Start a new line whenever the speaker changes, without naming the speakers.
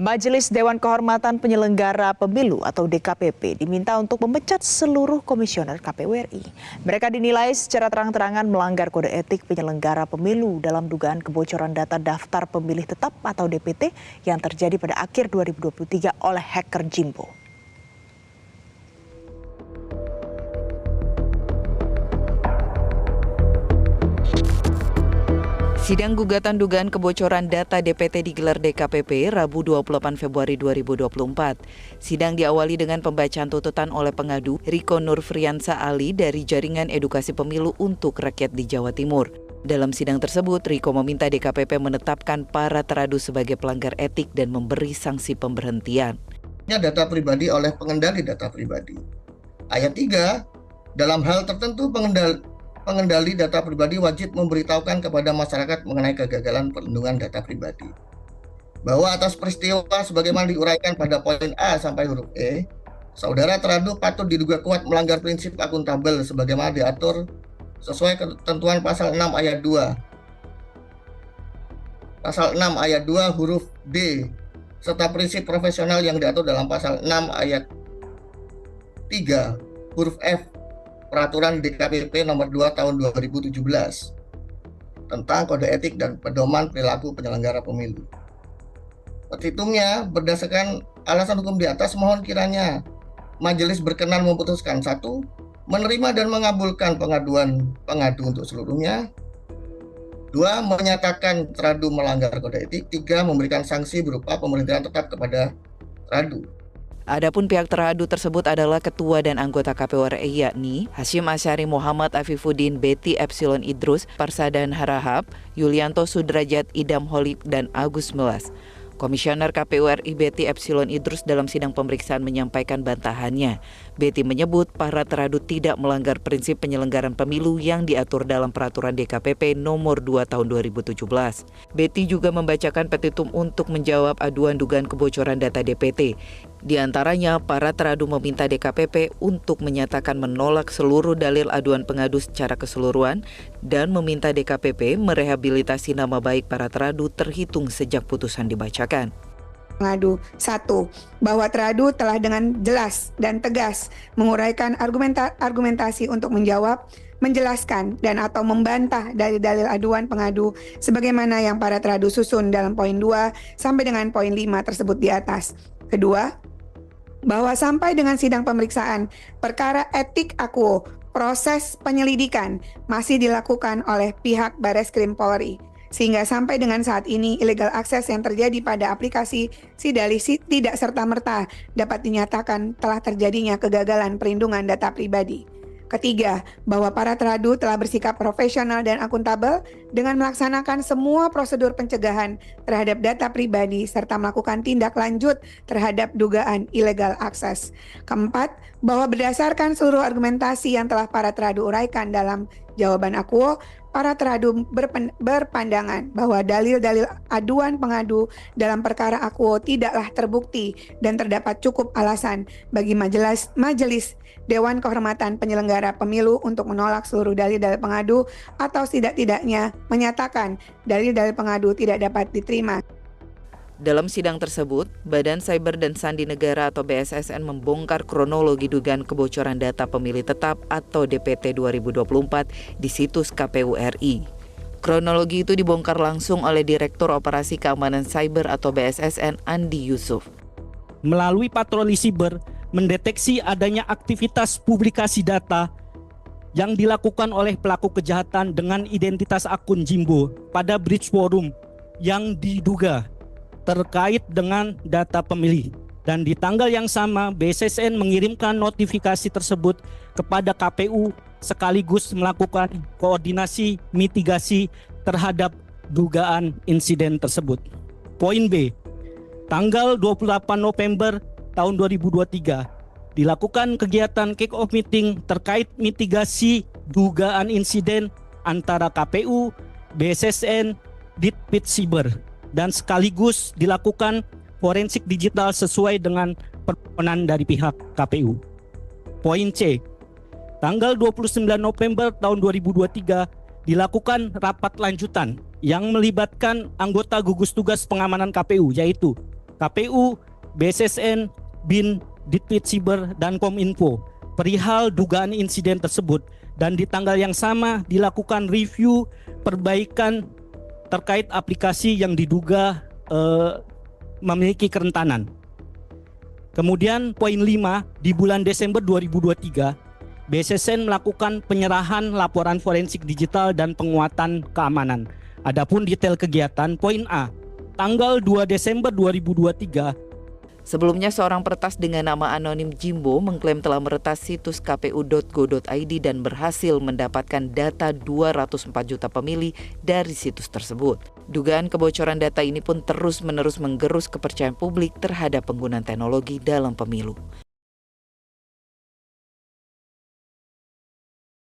Majelis Dewan Kehormatan Penyelenggara Pemilu atau DKPP diminta untuk memecat seluruh komisioner KPU RI. Mereka dinilai secara terang-terangan melanggar kode etik penyelenggara pemilu dalam dugaan kebocoran data daftar pemilih tetap atau DPT yang terjadi pada akhir 2023 oleh hacker Jimbo.
Sidang gugatan dugaan kebocoran data DPT digelar DKPP Rabu 28 Februari 2024. Sidang diawali dengan pembacaan tuntutan oleh pengadu Riko Nurfriansa Ali dari Jaringan Edukasi Pemilu untuk Rakyat di Jawa Timur. Dalam sidang tersebut, Riko meminta DKPP menetapkan para teradu sebagai pelanggar etik dan memberi sanksi pemberhentian.
Data pribadi oleh pengendali data pribadi. Ayat 3, dalam hal tertentu pengendali data pribadi wajib memberitahukan kepada masyarakat mengenai kegagalan perlindungan data pribadi. Bahwa atas peristiwa sebagaimana diuraikan pada poin A sampai huruf E, saudara teradu patut diduga kuat melanggar prinsip akuntabel sebagaimana diatur sesuai ketentuan pasal 6 ayat 2. Pasal 6 ayat 2 huruf D serta prinsip profesional yang diatur dalam pasal 6 ayat 3 huruf F Peraturan DKPP nomor 2 tahun 2017 tentang kode etik dan pedoman perilaku penyelenggara pemilu. Petitumnya berdasarkan alasan hukum di atas, mohon kiranya majelis berkenan memutuskan: 1. Menerima dan mengabulkan pengaduan pengadu untuk seluruhnya. 2. Menyatakan teradu melanggar kode etik. 3. Memberikan sanksi berupa pemberhentian tetap kepada teradu.
Adapun pihak teradu tersebut adalah ketua dan anggota KPU RI yakni Hasyim Asyari Muhammad Afifuddin, Betty Epsilon Idrus, Parsadan Harahap, Yulianto Sudrajat, Idam Holik, dan Agus Melas. Komisioner KPU RI Betty Epsilon Idrus dalam sidang pemeriksaan menyampaikan bantahannya. Betty menyebut para teradu tidak melanggar prinsip penyelenggaraan pemilu yang diatur dalam peraturan DKPP nomor 2 tahun 2017. Betty juga membacakan petitum untuk menjawab aduan dugaan kebocoran data DPT. Di antaranya, para teradu meminta DKPP untuk menyatakan menolak seluruh dalil aduan pengadu secara keseluruhan dan meminta DKPP merehabilitasi nama baik para teradu terhitung sejak putusan dibacakan.
Pengadu 1. Bahwa teradu telah dengan jelas dan tegas menguraikan argumentasi untuk menjawab, menjelaskan, dan atau membantah dari dalil aduan pengadu sebagaimana yang para teradu susun dalam poin 2 sampai dengan poin 5 tersebut di atas. Kedua, bahwa sampai dengan sidang pemeriksaan perkara etik akuo, proses penyelidikan masih dilakukan oleh pihak Bareskrim Polri. Sehingga sampai dengan saat ini illegal access yang terjadi pada aplikasi Sidalih tidak serta-merta dapat dinyatakan telah terjadinya kegagalan perlindungan data pribadi. Ketiga, bahwa para teradu telah bersikap profesional dan akuntabel dengan melaksanakan semua prosedur pencegahan terhadap data pribadi serta melakukan tindak lanjut terhadap dugaan illegal access. Keempat, bahwa berdasarkan seluruh argumentasi yang telah para teradu uraikan dalam jawaban akuo, para teradu berpandangan bahwa dalil-dalil aduan pengadu dalam perkara akuo tidaklah terbukti dan terdapat cukup alasan bagi Majelis Dewan Kehormatan Penyelenggara Pemilu untuk menolak seluruh dalil-dalil pengadu atau setidak-tidaknya menyatakan dalil-dalil pengadu tidak dapat diterima.
Dalam sidang tersebut, Badan Cyber dan Sandi Negara atau BSSN membongkar kronologi dugaan kebocoran data pemilih tetap atau DPT 2024 di situs KPU RI. Kronologi itu dibongkar langsung oleh Direktur Operasi Keamanan Cyber atau BSSN Andi Yusuf.
Melalui patroli siber, mendeteksi adanya aktivitas publikasi data yang dilakukan oleh pelaku kejahatan dengan identitas akun Jimbo pada bridge forum yang diduga terkait dengan data pemilih. Dan di tanggal yang sama, BSSN mengirimkan notifikasi tersebut kepada KPU sekaligus melakukan koordinasi mitigasi terhadap dugaan insiden tersebut. Poin B, tanggal 28 November tahun 2023 dilakukan kegiatan kick-off meeting terkait mitigasi dugaan insiden antara KPU, BSSN, Ditpit Siber, dan sekaligus dilakukan forensik digital sesuai dengan permohonan dari pihak KPU. Poin C, tanggal 29 November tahun 2023 dilakukan rapat lanjutan yang melibatkan anggota gugus tugas pengamanan KPU, yaitu KPU, BSSN, BIN, Ditpit Siber, dan Kominfo perihal dugaan insiden tersebut, dan di tanggal yang sama dilakukan review perbaikan terkait aplikasi yang diduga memiliki kerentanan. Kemudian poin 5, di bulan Desember 2023, BSSN melakukan penyerahan laporan forensik digital dan penguatan keamanan. Adapun detail kegiatan, poin A, tanggal 2 Desember 2023,
Sebelumnya, seorang peretas dengan nama anonim Jimbo mengklaim telah meretas situs kpu.go.id dan berhasil mendapatkan data 204 juta pemilih dari situs tersebut. Dugaan kebocoran data ini pun terus-menerus menggerus kepercayaan publik terhadap penggunaan teknologi dalam pemilu.